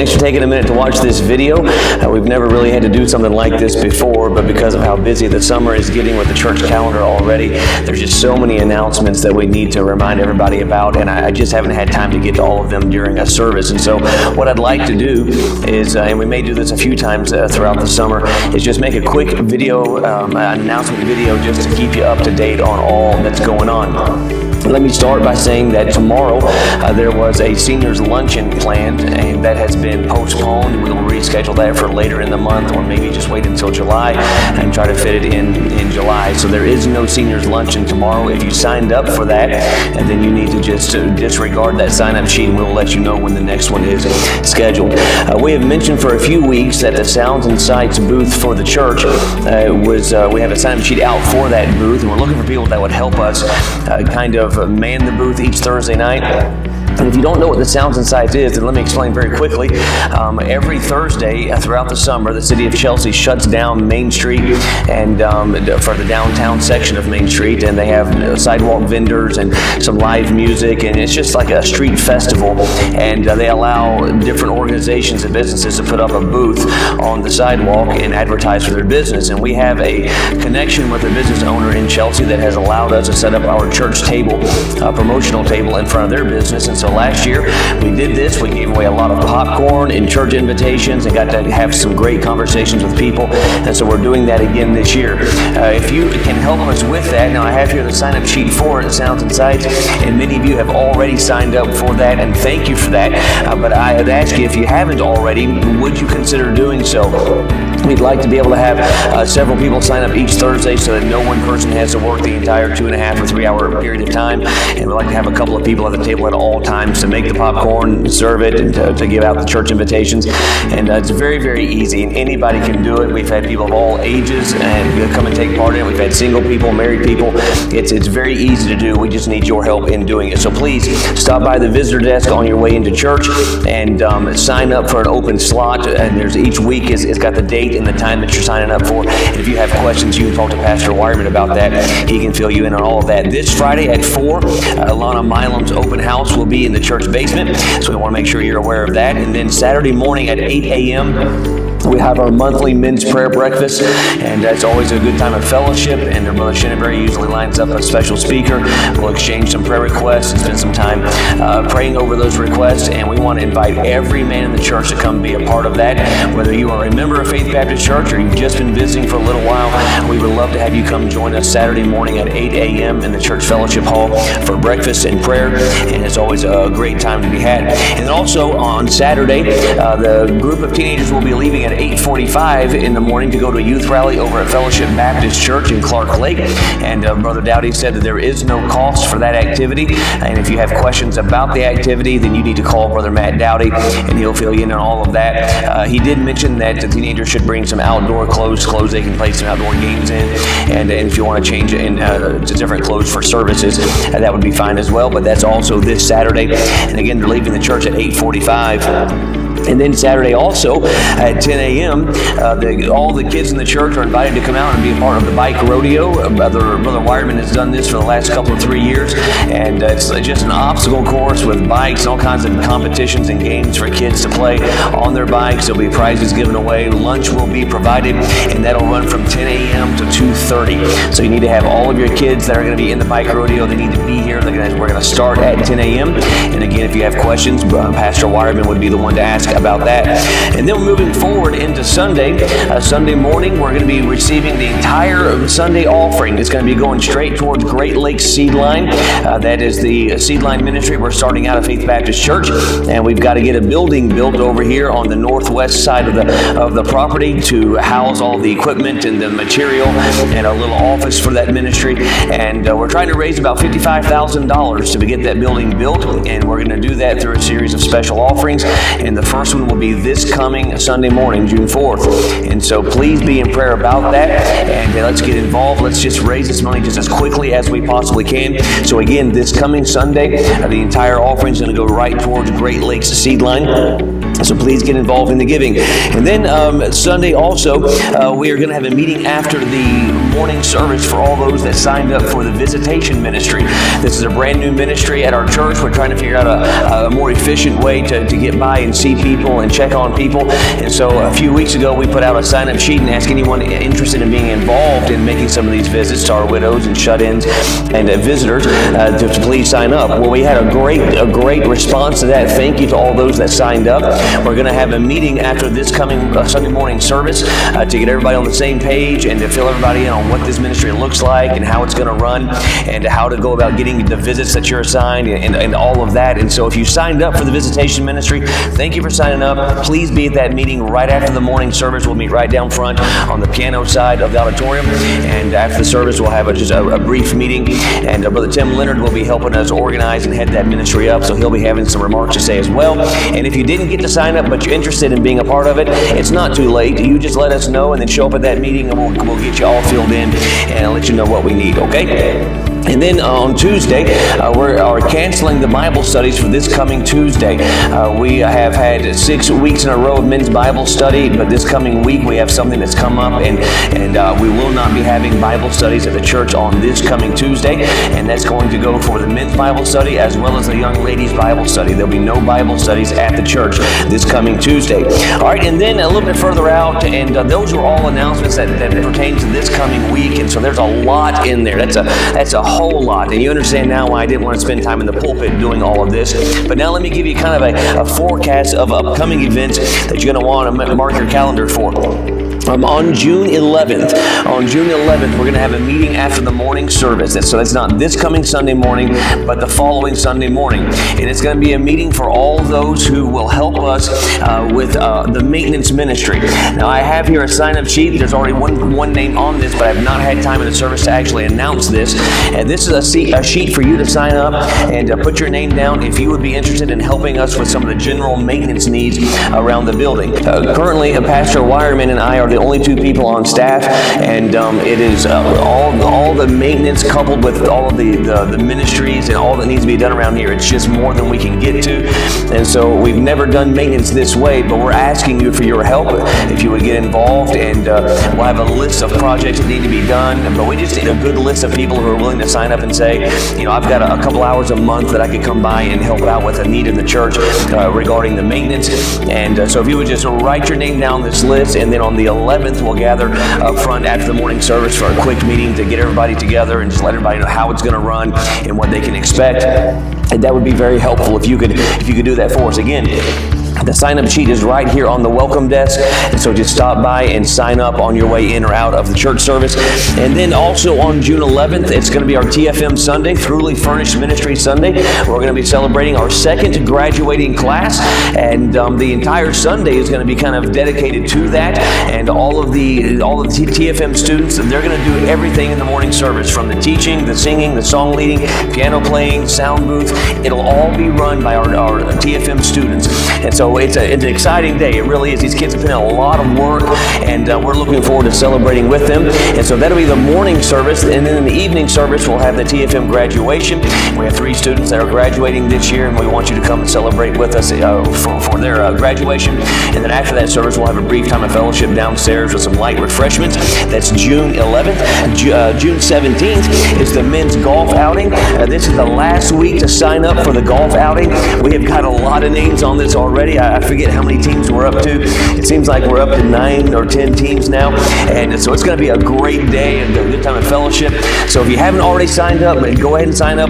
thanks for taking a minute to watch this video. We've never really had to do something like this before, but because of how busy the summer is getting with the church calendar already, there's just so many announcements that we need to remind everybody about, and I just haven't had time to get to all of them during a service. And so what I'd like to do is, and we may do this a few times throughout the summer, is just make a quick video, an announcement video, just to keep you up to date on all that's going on. Let me start by saying that tomorrow there was a seniors luncheon planned, and that has been postponed. We'll reschedule that for later in the month, or maybe just wait until July and try to fit it in July. So there is no seniors luncheon tomorrow. If you signed up for that, and then you need to just disregard that sign-up sheet, and we'll let you know when the next one is scheduled. We have mentioned for a few weeks that the Sounds and Sights booth for the church we have a sign-up sheet out for that booth, and we're looking for people that would help us kind of man the booth each Thursday night. And if you don't know what the Sounds and Sights is, then let me explain very quickly. Every Thursday throughout the summer, the city of Chelsea shuts down Main Street and for the downtown section of Main Street, and they have sidewalk vendors and some live music, and it's just like a street festival. And they allow different organizations and businesses to put up a booth on the sidewalk and advertise for their business. And we have a connection with a business owner in Chelsea that has allowed us to set up our church table, promotional table in front of their business. And so last year we did this. We gave away a lot of popcorn and church invitations and got to have some great conversations with people. And so we're doing that again this year. If you can help us with that, now I have here the sign-up sheet for it, Sounds and Sights, and many of you have already signed up for that, and thank you for that. But I would ask you, if you haven't already, would you consider doing so? We'd like to be able to have several people sign up each Thursday so that no one person has to work the entire 2.5 or 3 hour period of time. And we'd like to have a couple of people at the table at all times to make the popcorn, serve it, and to give out the church invitations. And it's very, very easy, and anybody can do it. We've had people of all ages and come and take part in it. We've had single people, married people. It's very easy to do. We just need your help in doing it. So please stop by the visitor desk on your way into church and sign up for an open slot. And there's each week is got the date and the time that you're signing up for. And if you have questions, you can talk to Pastor Wireman about that. He can fill you in on all of that. This Friday at 4, Lana Milam's open house will be in the church basement, so we want to make sure you're aware of that. And then Saturday morning at 8 a.m., we have our monthly men's prayer breakfast, and it's always a good time of fellowship, and Brother Shinneberry usually lines up a special speaker. We'll exchange some prayer requests and spend some time praying over those requests, and we want to invite every man in the church to come be a part of that. Whether you are a member of Faith Baptist Church or you've just been visiting for a little while, we would love to have you come join us Saturday morning at 8 a.m. in the church fellowship hall for breakfast and prayer, and it's always a great time to be had. And then also on Saturday, the group of teenagers will be leaving at 8:45 in the morning to go to a youth rally over at Fellowship Baptist Church in Clark Lake. And Brother Dowdy said that there is no cost for that activity. And if you have questions about the activity, then you need to call Brother Matt Dowdy, and he'll fill you in on all of that. He did mention that the teenagers should bring some outdoor clothes they can play some outdoor games in. And if you want to change it to different clothes for services, that would be fine as well. But that's also this Saturday. And again, they're leaving the church at 8:45. And then Saturday also at 10 a.m., all the kids in the church are invited to come out and be a part of the bike rodeo. Brother Wireman has done this for the last 3 years, and it's just an obstacle course with bikes and all kinds of competitions and games for kids to play on their bikes. There'll be prizes given away. Lunch will be provided, and that'll run from 10 a.m. to 2:30. So you need to have all of your kids that are going to be in the bike rodeo. They need to be here. We're going to start at 10 a.m. And again, if you have questions, Pastor Wireman would be the one to ask about that. And then moving forward into Sunday, Sunday morning, we're going to be receiving the entire Sunday offering. It's going to be going straight towards Great Lakes Seed Line. That is the Seed Line Ministry. We're starting out at Faith Baptist Church, and we've got to get a building built over here on the northwest side of the property to house all the equipment and the material, and a little office for that ministry. And we're trying to raise about $55,000 to get that building built, and we're going to do that through a series of special offerings. And the first one will be this coming Sunday morning, June 4th. And so please be in prayer about that, and let's get involved. Let's just raise this money just as quickly as we possibly can. So again, this coming Sunday, the entire offering is going to go right towards Great Lakes Seed Line. So please get involved in the giving. And then Sunday also, we are going to have a meeting after the morning service for all those that signed up for the Visitation Ministry. This is a brand new ministry at our church. We're trying to figure out a more efficient way to get by and see people and check on people. And so a few weeks ago, we put out a sign-up sheet and asked anyone interested in being involved in making some of these visits to our widows and shut-ins and visitors to please sign up. Well, we had a great response to that. Thank you to all those that signed up. We're going to have a meeting after this coming Sunday morning service to get everybody on the same page and to fill everybody in on what this ministry looks like and how it's going to run and how to go about getting the visits that you're assigned and all of that. And so if you signed up for the Visitation Ministry, thank you for signing up. Please be at that meeting right after the morning service. We'll meet right down front on the piano side of the auditorium. And after the service, we'll have just a brief meeting. And Brother Tim Leonard will be helping us organize and head that ministry up. So he'll be having some remarks to say as well. And if you didn't get to sign up, but you're interested in being a part of it, it's not too late. You just let us know and then show up at that meeting and we'll get you all filled in and let you know what we need, okay? And then on Tuesday, we are canceling the Bible studies for this coming Tuesday. We have had 6 weeks in a row of men's Bible study, but this coming week we have something that's come up, and we will not be having Bible studies at the church on this coming Tuesday, and that's going to go for the men's Bible study as well as the young ladies' Bible study. There'll be no Bible studies at the church this coming Tuesday. All right, and then a little bit further out, and those are all announcements that pertain to this coming week, and so there's a lot in there. That's a whole lot, and you understand now why I didn't want to spend time in the pulpit doing all of this. But now let me give you kind of a forecast of upcoming events that you're going to want to mark your calendar for. On June 11th, we're going to have a meeting after the morning service. So that's not this coming Sunday morning, but the following Sunday morning. And it's going to be a meeting for all those who will help us with the maintenance ministry. Now, I have here a sign-up sheet. There's already one name on this, but I have not had time in the service to actually announce this. And this is a sheet for you to sign up and put your name down if you would be interested in helping us with some of the general maintenance needs around the building. Currently, Pastor Wireman and I are the only two people on staff, and it is all the maintenance coupled with all of the ministries and all that needs to be done around here. It's just more than we can get to, and so we've never done maintenance this way, but we're asking you for your help if you would get involved, and we'll have a list of projects that need to be done, but we just need a good list of people who are willing to sign up and say, I've got a couple hours a month that I could come by and help out with a need in the church regarding the maintenance. And so if you would just write your name down this list, and then on the 11th we'll gather up front after the morning service for a quick meeting to get everybody together and just let everybody know how it's going to run and what they can expect. And that would be very helpful if you could do that for us. Again, the sign-up sheet is right here on the welcome desk, and so just stop by and sign up on your way in or out of the church service. And then also on June 11th, it's going to be our TFM Sunday, Truly Furnished Ministry Sunday. We're going to be celebrating our second graduating class, and the entire Sunday is going to be kind of dedicated to that. And all of the TFM students, they're going to do everything in the morning service, from the teaching, the singing, the song leading, piano playing, sound booth. It'll all be run by our TFM students, and so it's an exciting day. It really is. These kids have put in a lot of work, and we're looking forward to celebrating with them. And so that'll be the morning service, and then in the evening service, we'll have the TFM graduation. We have 3 students that are graduating this year, and we want you to come and celebrate with us for their graduation. And then after that service, we'll have a brief time of fellowship downstairs with some light refreshments. That's June 11th. June 17th is the men's golf outing. This is the last week to sign up for the golf outing. We have got a lot of names on this already. I forget how many teams we're up to. It seems like we're up to 9 or 10 teams now. And so it's going to be a great day and a good time of fellowship. So if you haven't already signed up, go ahead and sign up.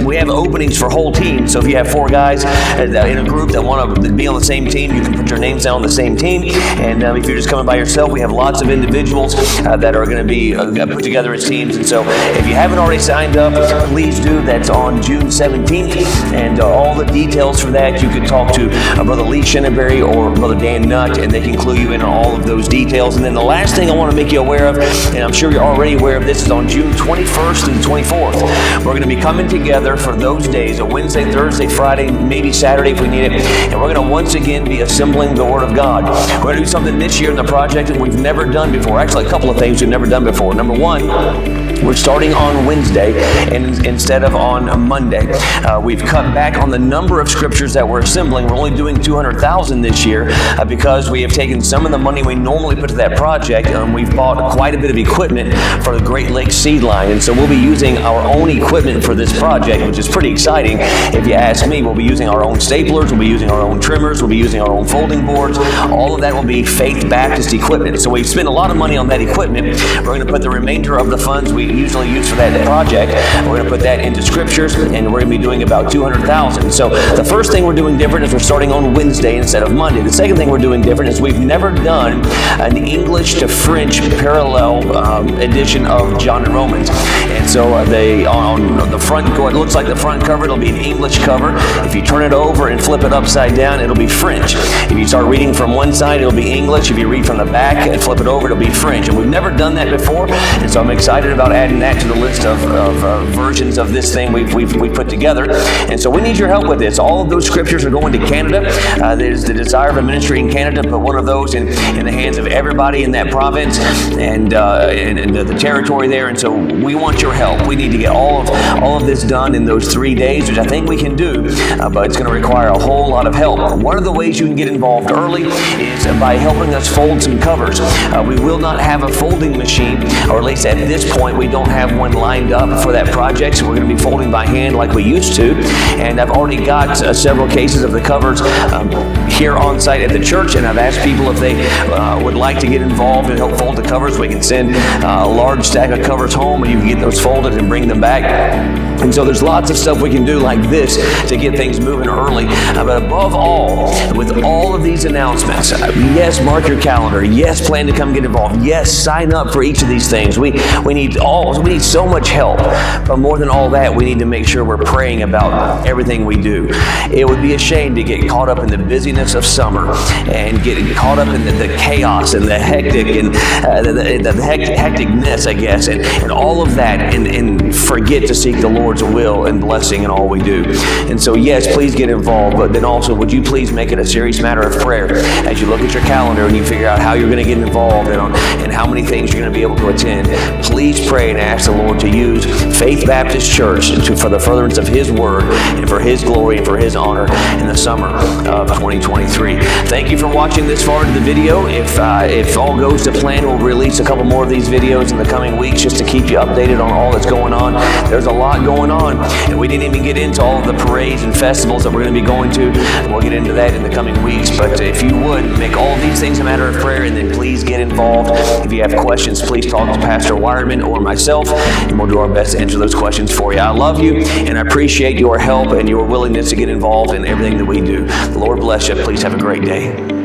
We have openings for whole teams. So if you have 4 guys in a group that want to be on the same team, you can put your names down on the same team. And if you're just coming by yourself, we have lots of individuals that are going to be put together as teams. And so if you haven't already signed up, please do. That's on June 17th. And all the details for that, you can talk to Brother Lee Shenneberry or Brother Dan Nutt, and they can clue you in on all of those details. And then the last thing I want to make you aware of, and I'm sure you're already aware of this, is on June 21st and 24th. We're going to be coming together for those days, a Wednesday, Thursday, Friday, maybe Saturday if we need it, and we're going to once again be assembling the Word of God. We're going to do something this year in the project that we've never done before. Actually, a couple of things we've never done before. Number one, We're starting on Wednesday and instead of on Monday. We've cut back on the number of scriptures that we're assembling. We're only doing 200,000 this year because we have taken some of the money we normally put to that project and we've bought quite a bit of equipment for the Great Lakes seed line. And so we'll be using our own equipment for this project, which is pretty exciting. If you ask me, we'll be using our own staplers, we'll be using our own trimmers, we'll be using our own folding boards. All of that will be Faith Baptist equipment. So we've spent a lot of money on that equipment. We're going to put the remainder of the funds we usually use for that project, we're going to put that into scriptures, and we're going to be doing about 200,000. So the first thing we're doing different is we're starting on Wednesday instead of Monday. The second thing we're doing different is we've never done an English to French parallel edition of John and Romans. And so on the front, it looks like the front cover, it'll be an English cover. If you turn it over and flip it upside down, it'll be French. If you start reading from one side, it'll be English. If you read from the back and flip it over, it'll be French. And we've never done that before, and so I'm excited about adding that to the list of versions of this thing we've put together. And so we need your help with this. All of those scriptures are going to Canada. There's the desire of a ministry in Canada, put one of those in the hands of everybody in that province and the territory there. And so we want your help. We need to get all of this done in those 3 days, which I think we can do, but it's going to require a whole lot of help. One of the ways you can get involved early is by helping us fold some covers. We will not have a folding machine, or at least at this point we don't have one lined up for that project, so we're going to be folding by hand like we used to. And I've already got several cases of the covers here on site at the church, and I've asked people if they would like to get involved and help fold the covers. We can send a large stack of covers home and you can get those folded and bring them back. And so there's lots of stuff we can do like this to get things moving early. But above all, with all of these announcements, yes, mark your calendar. Yes, plan to come get involved. Yes, sign up for each of these things. We need so much help. But more than all that, we need to make sure we're praying about everything we do. It would be a shame to get caught up in the busyness of summer and get caught up in the chaos and the hectic and the hecticness, I guess, and all of that, and forget to seek the Lord's will and blessing in all we do. And so, yes, please get involved, but then also, would you please make it a serious matter of prayer as you look at your calendar and you figure out how you're going to get involved and how many things you're going to be able to attend. Please pray and ask the Lord to use Faith Baptist Church for the furtherance of His Word and for His glory and for His honor in the summer of 2023. Thank you for watching this far into the video. If all goes to plan, we'll release a couple more of these videos in the coming weeks just to keep you updated on all that's going on. There's a lot going on, and we didn't even get into all of the parades and festivals that we're going to be going to. We'll get into that in the coming weeks, but if you would, make all of these things a matter of prayer, and then please get involved. If you have questions, please talk to Pastor Wireman or myself, and we'll do our best to answer those questions for you. I love you, and I appreciate your help and your willingness to get involved in everything that we do. The Lord bless you. Please have a great day.